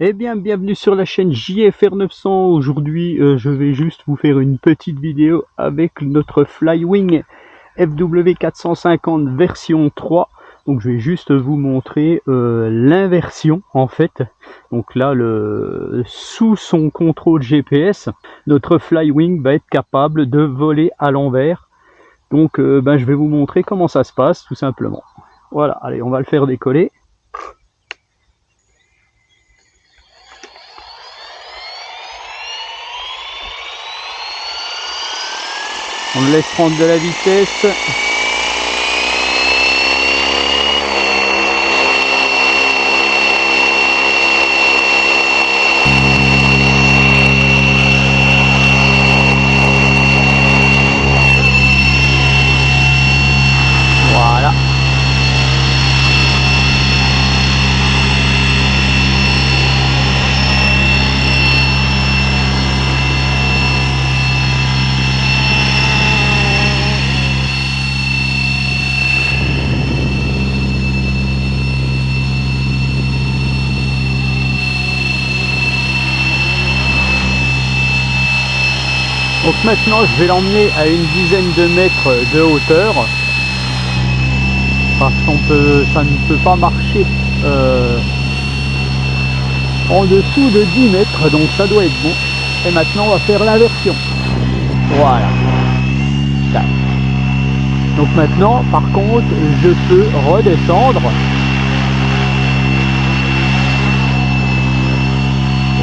Eh bien, bienvenue sur la chaîne JFR 900. Aujourd'hui, je vais juste vous faire une petite vidéo avec notre Flywing FW450 version 3. Donc, je vais juste vous montrer l'inversion en fait. Donc là, sous son contrôle GPS, notre Flywing va être capable de voler à l'envers. Donc, je vais vous montrer comment ça se passe tout simplement. Voilà, allez, on va le faire décoller. On le laisse prendre de la vitesse. Voilà. Donc maintenant je vais l'emmener à une dizaine de mètres de hauteur parce ça ne peut pas marcher en dessous de 10 mètres, donc ça doit être bon. Et maintenant on va faire l'inversion. Voilà. Donc maintenant par contre je peux redescendre.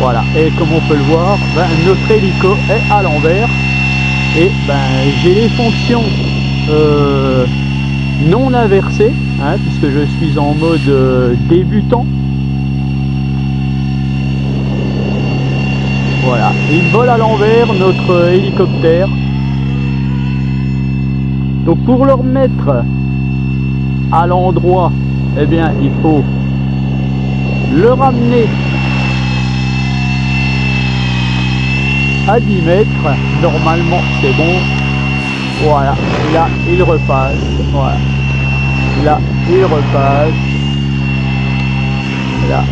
Voilà, et comme on peut le voir, notre hélico est à l'envers et j'ai les fonctions non inversées, puisque je suis en mode débutant. Voilà, il vole à l'envers notre hélicoptère. Donc pour le remettre à l'endroit, eh bien il faut le ramener à 10 mètres, normalement c'est bon. Voilà, là il repasse, voilà, là il repasse, là,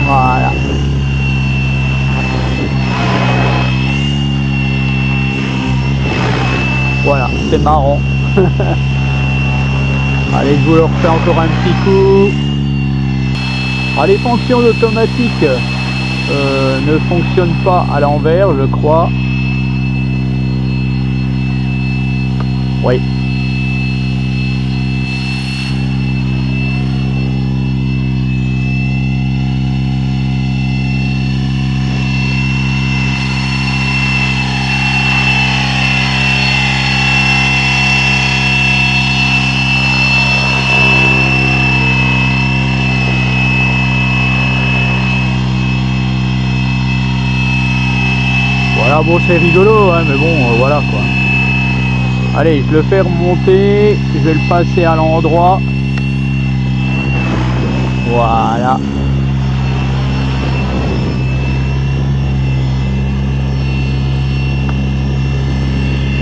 voilà. Voilà, c'est marrant. Allez, je vous le refais encore un petit coup. Alors, les fonctions automatiques ne fonctionne pas à l'envers, je crois. Oui. Voilà, bon c'est rigolo, mais bon, voilà quoi. Allez, je le fais remonter, je vais le passer à l'endroit. Voilà.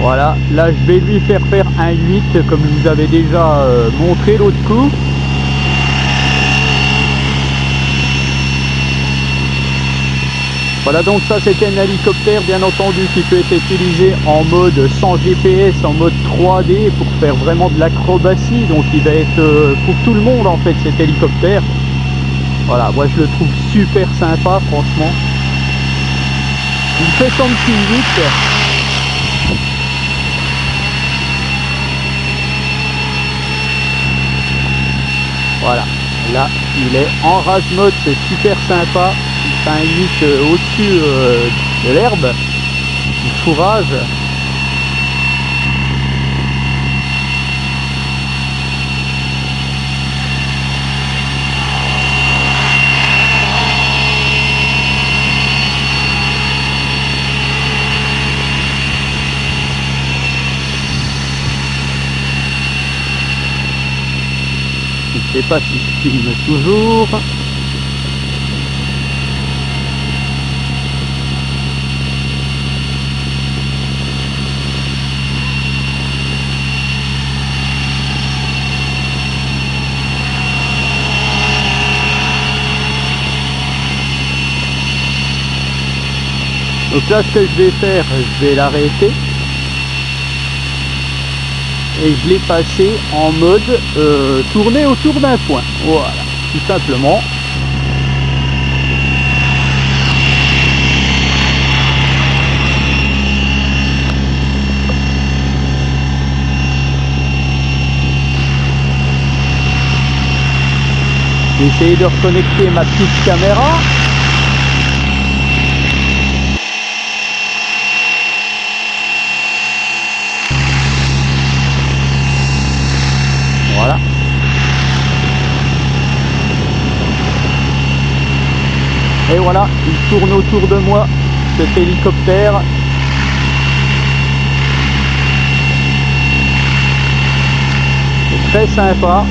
Voilà, là je vais lui faire un 8 comme je vous avais déjà montré l'autre coup. Voilà, donc ça c'était un hélicoptère bien entendu qui peut être utilisé en mode sans GPS, en mode 3D pour faire vraiment de l'acrobatie. Donc il va être pour tout le monde en fait cet hélicoptère. Voilà, moi je le trouve super sympa franchement. Il fait son petit 8. Voilà, là il est en rase mode, c'est super sympa. Il fait un 8 au-dessus de l'herbe, du fourrage. Je ne sais pas si je filme toujours. Donc là, ce que je vais faire, je vais l'arrêter. Et je l'ai passé en mode tourner autour d'un point. Voilà, tout simplement. J'ai essayé de reconnecter ma petite caméra. Voilà. Et voilà, il tourne autour de moi, cet hélicoptère. C'est très sympa.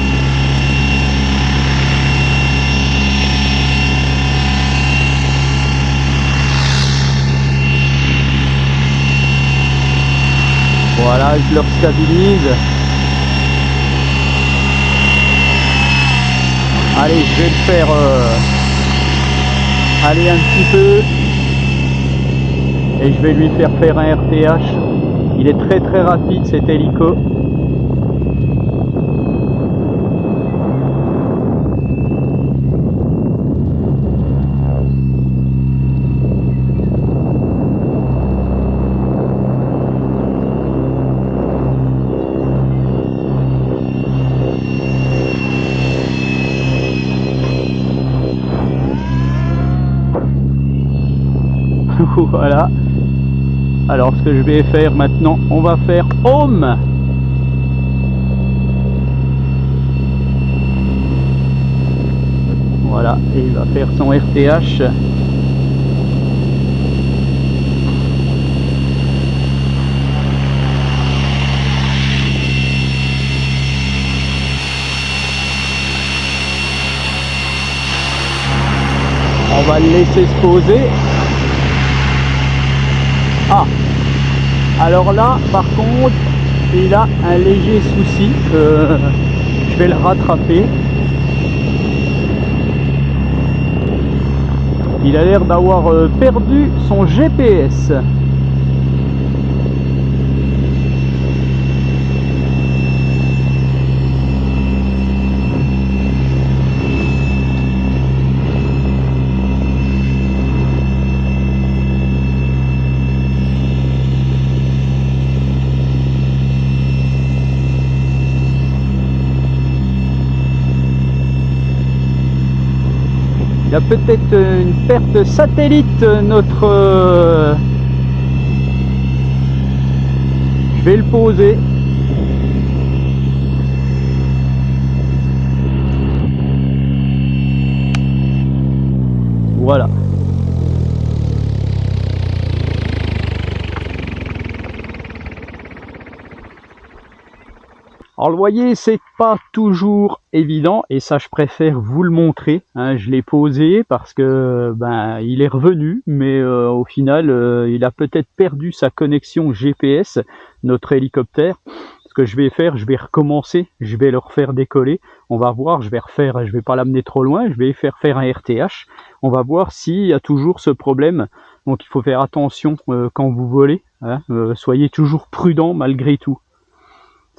Voilà, je le stabilise. Allez, je vais le faire aller un petit peu. Et je vais lui faire faire un RTH. Il est très très rapide cet hélico. Voilà. Alors ce que je vais faire maintenant, on va faire home. Voilà, et il va faire son RTH. On va le laisser se poser. Ah, alors là, par contre, il a un léger souci. Je vais le rattraper. Il a l'air d'avoir perdu son GPS. Il y a peut-être une perte satellite, notre... Je vais le poser. Voilà. Alors le voyez, c'est pas toujours évident et ça je préfère vous le montrer. Hein, je l'ai posé parce que ben il est revenu, mais au final il a peut-être perdu sa connexion GPS, notre hélicoptère. Ce que je vais faire, je vais recommencer, je vais le refaire décoller. On va voir, je vais pas l'amener trop loin, je vais faire un RTH. On va voir s'il y a toujours ce problème. Donc il faut faire attention quand vous volez. Hein, soyez toujours prudent malgré tout.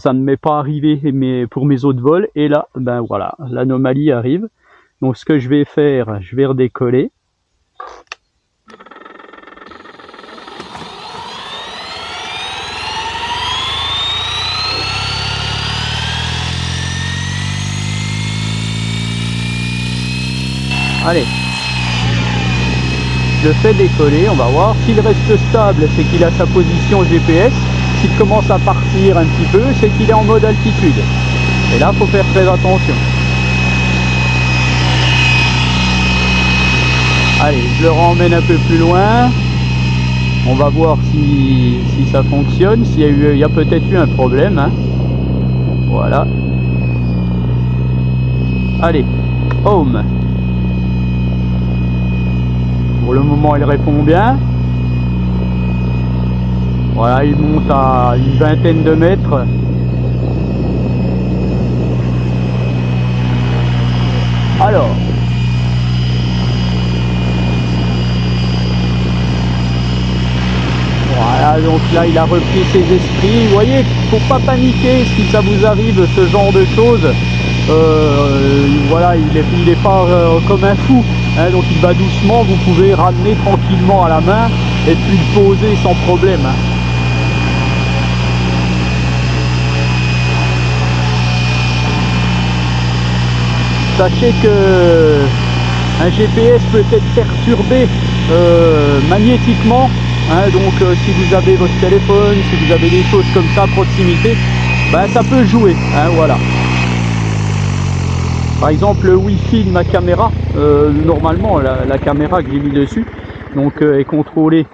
Ça ne m'est pas arrivé pour mes autres vols. Et là, ben voilà, l'anomalie arrive. Donc ce que je vais faire, je vais redécoller. Allez. Je le fais décoller, on va voir. S'il reste stable, c'est qu'il a sa position GPS. S'il commence à partir un petit peu, c'est qu'il est en mode altitude. Et là, il faut faire très attention. Allez, je le ramène un peu plus loin. On va voir si ça fonctionne, s'il y a peut-être eu un problème. Hein. Voilà. Allez, home. Pour le moment, il répond bien. Voilà, il monte à une vingtaine de mètres. Alors, Voilà, donc là il a repris ses esprits. Vous voyez, faut pas paniquer si ça vous arrive ce genre de choses. Voilà, il est pas comme un fou, hein, donc il va doucement. Vous pouvez ramener tranquillement à la main et puis le poser sans problème, hein. Sachez que un GPS peut être perturbé magnétiquement, hein, donc si vous avez votre téléphone, si vous avez des choses comme ça à proximité, ben, ça peut jouer, hein, voilà. Par exemple le Wi-Fi de ma caméra, normalement la caméra que j'ai mis dessus donc est contrôlée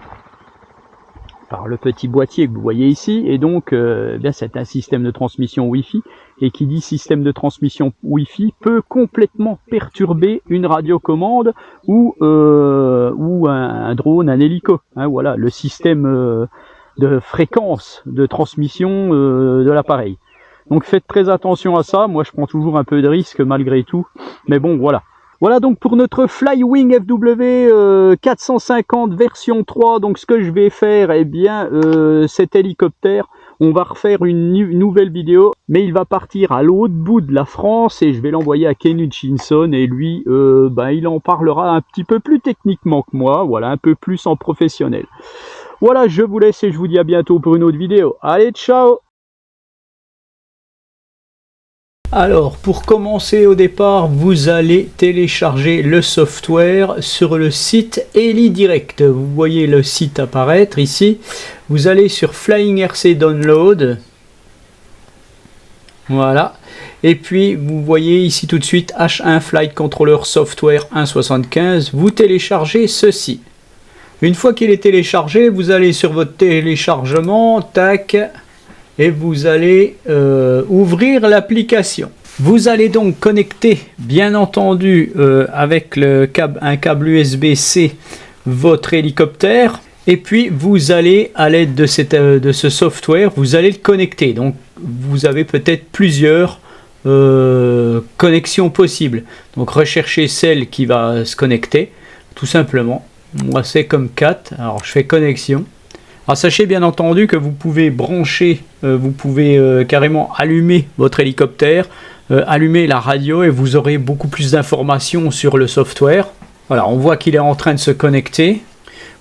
par le petit boîtier que vous voyez ici, et donc bien c'est un système de transmission Wi-Fi, et qui dit système de transmission Wi-Fi peut complètement perturber une radiocommande ou un drone, un hélico, hein, voilà, le système de fréquence de transmission de l'appareil. Donc faites très attention à ça. Moi je prends toujours un peu de risque malgré tout, mais bon voilà. Voilà donc pour notre Flywing FW 450 version 3, donc ce que je vais faire, eh bien cet hélicoptère, on va refaire une nouvelle vidéo, mais il va partir à l'autre bout de la France et je vais l'envoyer à Ken Hutchinson, et lui, il en parlera un petit peu plus techniquement que moi, voilà, un peu plus en professionnel. Voilà, je vous laisse et je vous dis à bientôt pour une autre vidéo. Allez, ciao! Alors, pour commencer au départ, vous allez télécharger le software sur le site HeliDirect. Vous voyez le site apparaître ici. Vous allez sur Flying RC Download. Voilà. Et puis, vous voyez ici tout de suite H1 Flight Controller Software 1.75. Vous téléchargez ceci. Une fois qu'il est téléchargé, vous allez sur votre téléchargement, tac, et vous allez ouvrir l'application. Vous allez donc connecter, bien entendu, avec un câble USB-C votre hélicoptère, et puis vous allez, à l'aide de ce software, vous allez le connecter. Donc vous avez peut-être plusieurs connexions possibles. Donc recherchez celle qui va se connecter, tout simplement. Moi c'est comme 4, alors je fais connexion. Alors sachez bien entendu que vous pouvez brancher, vous pouvez carrément allumer votre hélicoptère, allumer la radio, et vous aurez beaucoup plus d'informations sur le software. Voilà, on voit qu'il est en train de se connecter.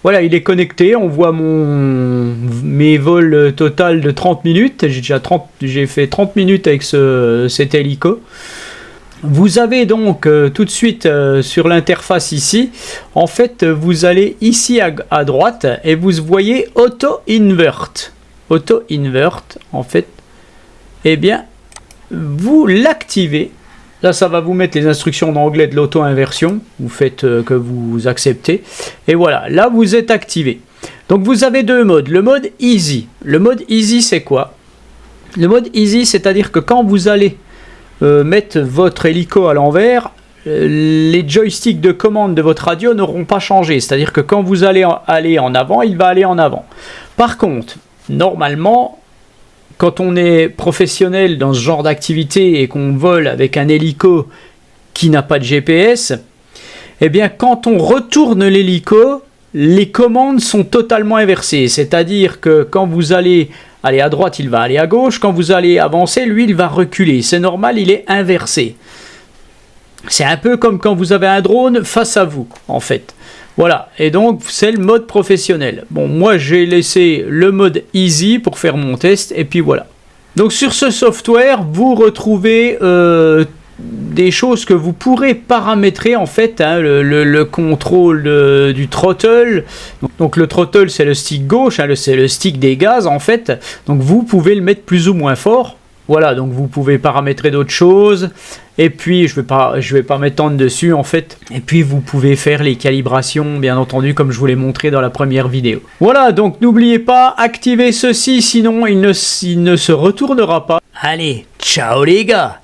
Voilà, il est connecté, on voit mes vols total de 30 minutes. J'ai fait 30 minutes avec cet hélico. Vous avez donc tout de suite sur l'interface ici, en fait vous allez ici à droite et vous voyez Auto Invert. Auto Invert, en fait, eh bien vous l'activez. Là ça va vous mettre les instructions en anglais de l'auto-inversion. Vous faites que vous acceptez. Et voilà, là vous êtes activé. Donc vous avez deux modes. Le mode Easy. Le mode Easy c'est quoi? Le mode Easy, c'est-à-dire que quand vous allez mettre votre hélico à l'envers, les joysticks de commande de votre radio n'auront pas changé. C'est-à-dire que quand vous allez aller en avant, il va aller en avant. Par contre, normalement, quand on est professionnel dans ce genre d'activité et qu'on vole avec un hélico qui n'a pas de GPS, eh bien quand on retourne l'hélico, les commandes sont totalement inversées. C'est-à-dire que quand vous allez aller à droite, il va aller à gauche. Quand vous allez avancer, lui, il va reculer. C'est normal, il est inversé. C'est un peu comme quand vous avez un drone face à vous, en fait. Voilà, et donc c'est le mode professionnel. Bon, moi j'ai laissé le mode Easy pour faire mon test, et puis voilà. Donc sur ce software, vous retrouvez des choses que vous pourrez paramétrer, en fait, hein, le contrôle du throttle. Donc le throttle, c'est le stick gauche, hein, c'est le stick des gaz, en fait. Donc vous pouvez le mettre plus ou moins fort. Voilà, donc vous pouvez paramétrer d'autres choses. Et puis je vais pas m'étendre dessus, en fait. Et puis vous pouvez faire les calibrations, bien entendu, comme je vous l'ai montré dans la première vidéo. Voilà, donc n'oubliez pas, activez ceci, sinon il ne se retournera pas. Allez, ciao les gars.